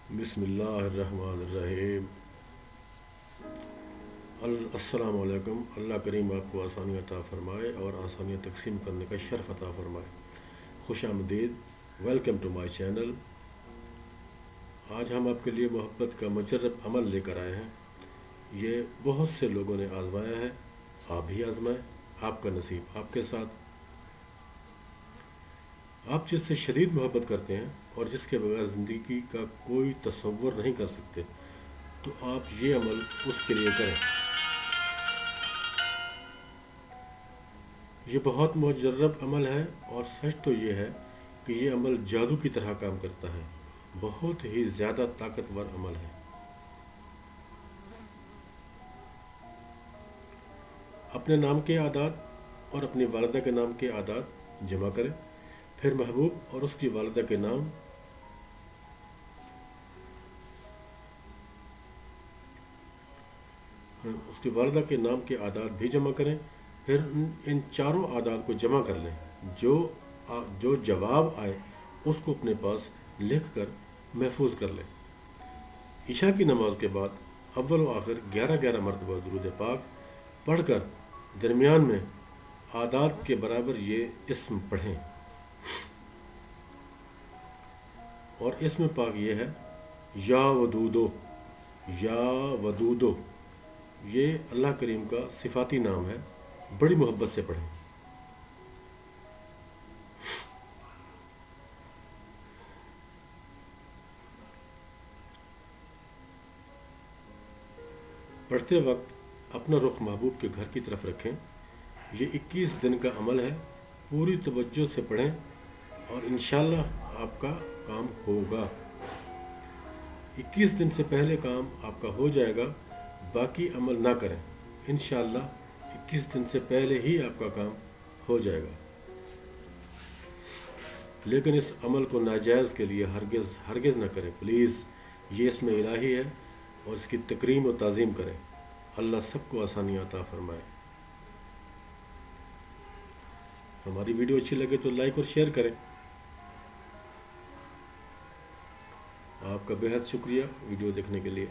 बिस्मिल्लाहिर्रहमानिर्रहीम। अस्सलाम वालेकुम। अल्लाह करीम आपको आसानियाँ अता फ़रमाए और आसानियाँ तकसीम करने का शर्फ़ अता फ़रमाए। खुश आमदीद, वेलकम टू माई चैनल। आज हम आपके लिए मोहब्बत का मुजर्रब अमल लेकर आए हैं। ये बहुत से लोगों ने आज़माया है, आप भी आज़माएं। आपका नसीब आपके साथ। आप जिससे शदीद मोहब्बत करते हैं और जिसके बगैर ज़िंदगी का कोई तसव्वुर नहीं कर सकते, तो आप ये अमल उसके लिए करें। ये बहुत मुजर्रब अमल है और सच तो ये है कि ये अमल जादू की तरह काम करता है। बहुत ही ज़्यादा ताकतवर अमल है। अपने नाम के आदात और अपनी वालिदा के नाम के आदात जमा करें। फिर महबूब और उसकी वालिदा के नाम, उसकी वालिदा के नाम के आदात भी जमा करें। फिर इन चारों आदात को जमा कर लें। जो जवाब आए उसको अपने पास लिख कर महफूज कर लें। ईशा की नमाज के बाद अव्वल व आखिर 11-11 मरतबा दुरूद पाक पढ़कर दरमियान में आदात के बराबर ये इस्म पढ़ें। और इस्म पाक ये है या वदूदो। या वदूदो ये अल्लाह करीम का सिफाती नाम है। बड़ी मोहब्बत से पढ़ें। पढ़ते वक्त अपना रुख महबूब के घर की तरफ रखें। ये 21 दिन का अमल है। पूरी तवज्जो से पढ़ें और इंशाअल्लाह आपका काम होगा। 21 दिन से पहले काम आपका हो जाएगा। बाकी अमल ना करें, इंशाअल्लाह 21 दिन से पहले ही आपका काम हो जाएगा। लेकिन इस अमल को नाजायज़ के लिए हरगिज़ ना करें प्लीज़। ये इसमें इलाही है और इसकी तकरीम और ताज़ीम करें। अल्लाह सबको आसानियाँ अता फ़रमाए। हमारी वीडियो अच्छी लगे तो लाइक और शेयर करें। आपका बेहद शुक्रिया वीडियो देखने के लिए।